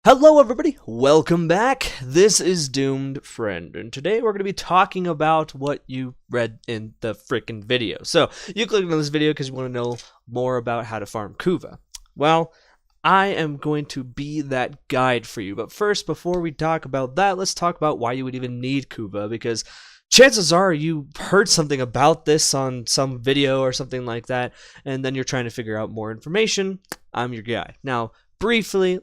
Hello everybody, welcome back. This is Doomed Friend, and today we're going to be talking about what you read in the freaking video. So, you clicked on this video because you want to know more about how to farm Kuva. Well, I am going to be that guide for you, but first, before we talk about that, let's talk about why you would even need Kuva, because chances are you heard something about this on some video or something like that, and then you're trying to figure out more information. I'm your guy. Now, briefly,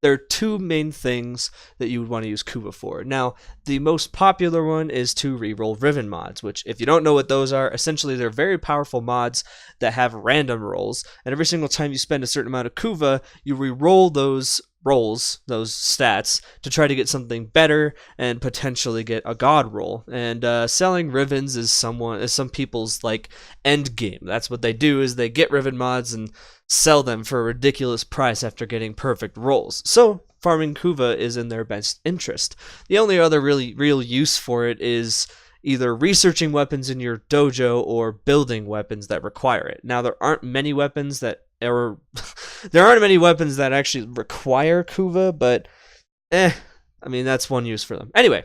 there are two main things that you would want to use Kuva for. Now, the most popular one is to reroll Riven mods, which, if you don't know what those are, essentially they're very powerful mods that have random rolls, and every single time you spend a certain amount of Kuva, you reroll those rolls, those stats, to try to get something better and potentially get a god roll. And selling Rivens is some people's like end game. That's what they do, is they get Riven mods and sell them for a ridiculous price after getting perfect rolls. So farming Kuva is in their best interest. The only other real use for it is either researching weapons in your dojo or building weapons that require it. Now, there aren't many weapons that actually require Kuva, but I mean, that's one use for them. Anyway,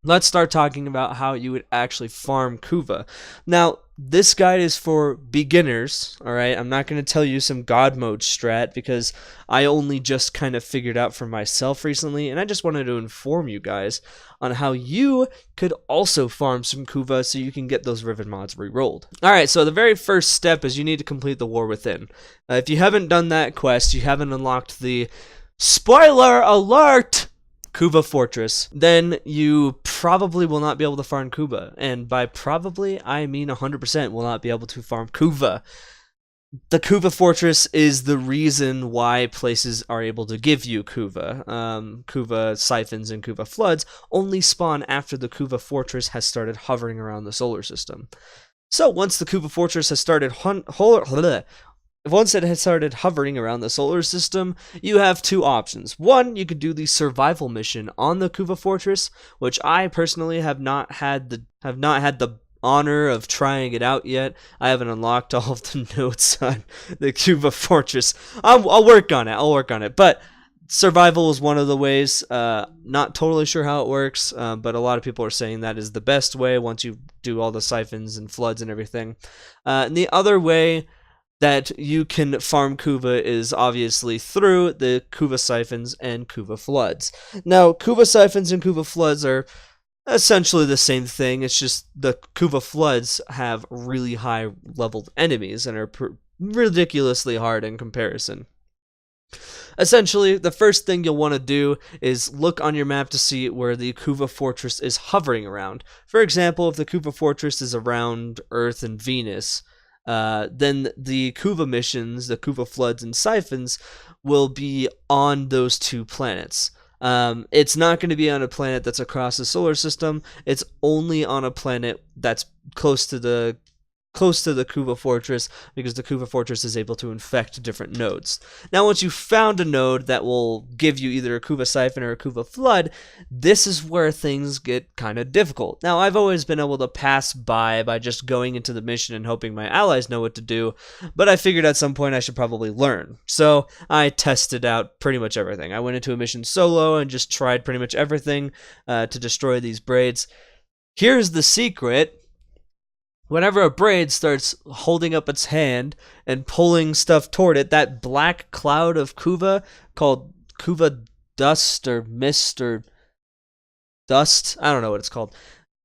let's start talking about how you would actually farm Kuva. Now, this guide is for beginners, alright? I'm not going to tell you some god mode strat because I only just kind of figured out for myself recently, and I just wanted to inform you guys on how you could also farm some Kuva so you can get those Riven mods re-rolled. Alright, so the very first step is you need to complete the War Within. If you haven't done that quest, you haven't unlocked the spoiler alert Kuva Fortress, then you probably will not be able to farm Kuva. And by probably, I mean 100% will not be able to farm Kuva. The Kuva Fortress is the reason why places are able to give you Kuva. Kuva Siphons and Kuva Floods only spawn after the Kuva Fortress has started hovering around the solar system. So once the Kuva Fortress has started once it has started hovering around the solar system, you have two options. One, you could do the survival mission on the Kuva Fortress, which I personally have not had the honor of trying it out yet. I haven't unlocked all of the notes on the Kuva Fortress. I'll work on it. But survival is one of the ways. Not totally sure how it works, but a lot of people are saying that is the best way once you do all the siphons and floods and everything. And the other way that you can farm Kuva is obviously through the Kuva Siphons and Kuva Floods. Now, Kuva Siphons and Kuva Floods are essentially the same thing. It's just the Kuva Floods have really high leveled enemies and are ridiculously hard in comparison. Essentially, the first thing you'll want to do is look on your map to see where the Kuva Fortress is hovering around. For example, if the Kuva Fortress is around Earth and Venus, then the Kuva missions, the Kuva Floods and Siphons, will be on those two planets. It's not going to be on a planet that's across the solar system. It's only on a planet that's close to the Kuva Fortress, because the Kuva Fortress is able to infect different nodes. Now, once you've found a node that will give you either a Kuva Siphon or a Kuva Flood, this is where things get kind of difficult. Now, I've always been able to pass by just going into the mission and hoping my allies know what to do, but I figured at some point I should probably learn. So I tested out pretty much everything. I went into a mission solo and just tried pretty much everything to destroy these braids. Here's the secret. Whenever a braid starts holding up its hand and pulling stuff toward it, that black cloud of Kuva, called Kuva Dust or Mist or Dust, I don't know what it's called.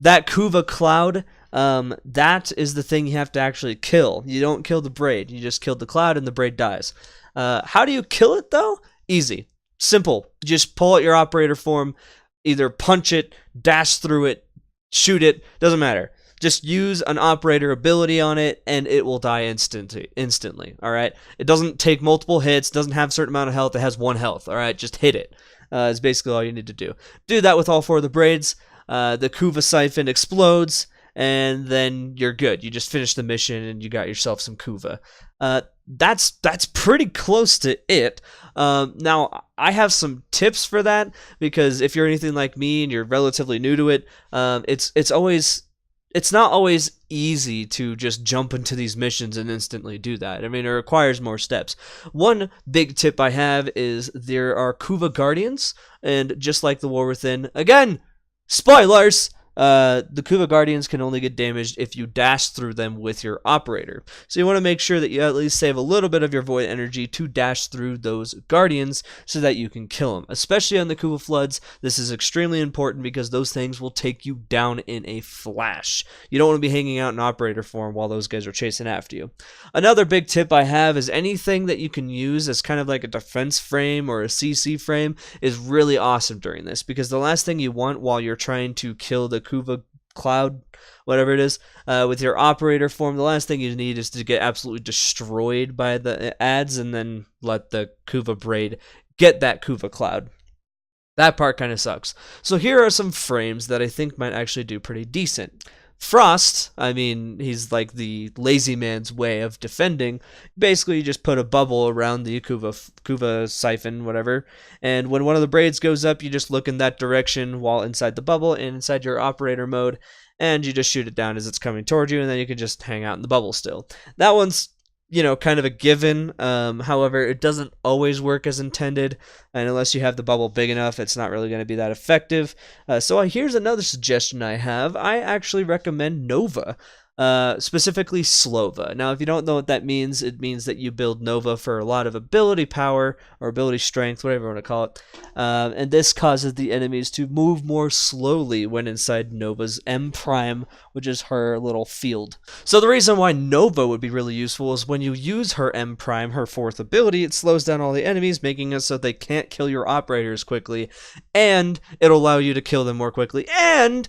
That Kuva cloud, that is the thing you have to actually kill. You don't kill the braid, you just kill the cloud and the braid dies. How do you kill it though? Easy. Simple. Just pull out your operator form, either punch it, dash through it, shoot it, doesn't matter. Just use an operator ability on it, and it will die instantly, alright? It doesn't take multiple hits, doesn't have a certain amount of health, it has 1 health, alright? Just hit it. Is basically all you need to do. Do that with all 4 of the braids, the Kuva Siphon explodes, and then you're good. You just finished the mission, and you got yourself some Kuva. That's pretty close to it. Now, I have some tips for that, because if you're anything like me, and you're relatively new to it, it's always it's not always easy to just jump into these missions and instantly do that. I mean, it requires more steps. One big tip I have is there are Kuva Guardians, and just like the War Within, again, spoilers! The Kuva Guardians can only get damaged if you dash through them with your operator. So you want to make sure that you at least save a little bit of your void energy to dash through those Guardians so that you can kill them. Especially on the Kuva Floods, this is extremely important because those things will take you down in a flash. You don't want to be hanging out in operator form while those guys are chasing after you. Another big tip I have is anything that you can use as kind of like a defense frame or a CC frame is really awesome during this, because the last thing you want while you're trying to kill the Kuva cloud, whatever it is, with your operator form, the last thing you need is to get absolutely destroyed by the ads and then let the Kuva braid get that Kuva cloud. That part kind of sucks. So here are some frames that I think might actually do pretty decent. Frost, I mean, he's like the lazy man's way of defending. Basically, you just put a bubble around the Kuva siphon, whatever, and when one of the braids goes up, you just look in that direction while inside the bubble and inside your operator mode, and you just shoot it down as it's coming towards you, and then you can just hang out in the bubble still. That one's, you know, kind of a given. However, it doesn't always work as intended, and unless you have the bubble big enough, it's not really going to be that effective. So here's another suggestion I have. I actually recommend Nova. Specifically Slova. Now, if you don't know what that means, it means that you build Nova for a lot of ability power, or ability strength, whatever you want to call it, and this causes the enemies to move more slowly when inside Nova's M Prime, which is her little field. So the reason why Nova would be really useful is when you use her M Prime, her fourth ability, it slows down all the enemies, making it so they can't kill your operators quickly, and it'll allow you to kill them more quickly, and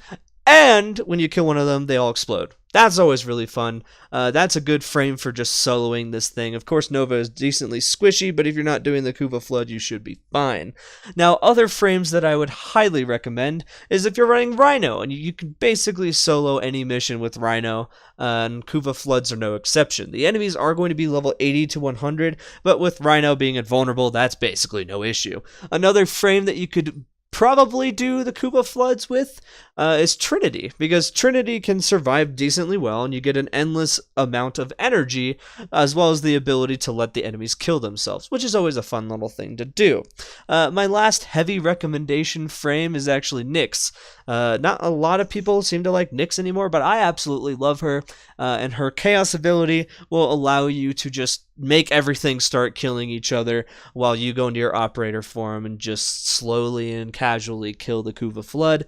when you kill one of them, they all explode. That's always really fun. That's a good frame for just soloing this thing. Of course, Nova is decently squishy, but if you're not doing the Kuva Flood, you should be fine. Now, other frames that I would highly recommend is if you're running Rhino, and you can basically solo any mission with Rhino, and Kuva Floods are no exception. The enemies are going to be level 80 to 100, but with Rhino being invulnerable, that's basically no issue. Another frame that you could probably do the Kuba Floods with is Trinity, because Trinity can survive decently well, and you get an endless amount of energy, as well as the ability to let the enemies kill themselves, which is always a fun little thing to do. My last heavy recommendation frame is actually Nyx. Not a lot of people seem to like Nyx anymore, but I absolutely love her, and her Chaos ability will allow you to just make everything start killing each other while you go into your operator form and just slowly and casually kill the Kuva Flood,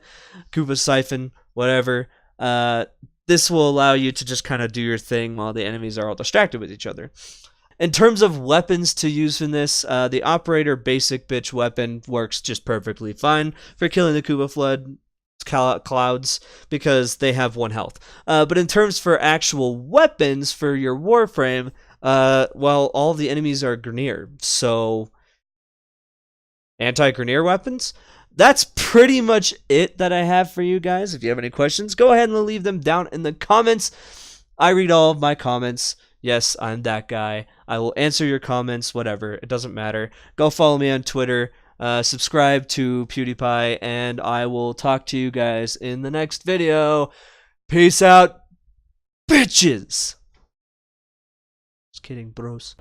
Kuva Siphon, whatever. This will allow you to just kind of do your thing while the enemies are all distracted with each other. In terms of weapons to use in this, the operator basic bitch weapon works just perfectly fine for killing the Kuva Flood clouds because they have 1 health. But in terms for actual weapons for your Warframe, well, all the enemies are Grineer, so anti-Grineer weapons? That's pretty much it that I have for you guys. If you have any questions, go ahead and leave them down in the comments. I read all of my comments. Yes, I'm that guy. I will answer your comments, whatever. It doesn't matter. Go follow me on Twitter. Subscribe to PewDiePie, and I will talk to you guys in the next video. Peace out, bitches! Just kidding, bros.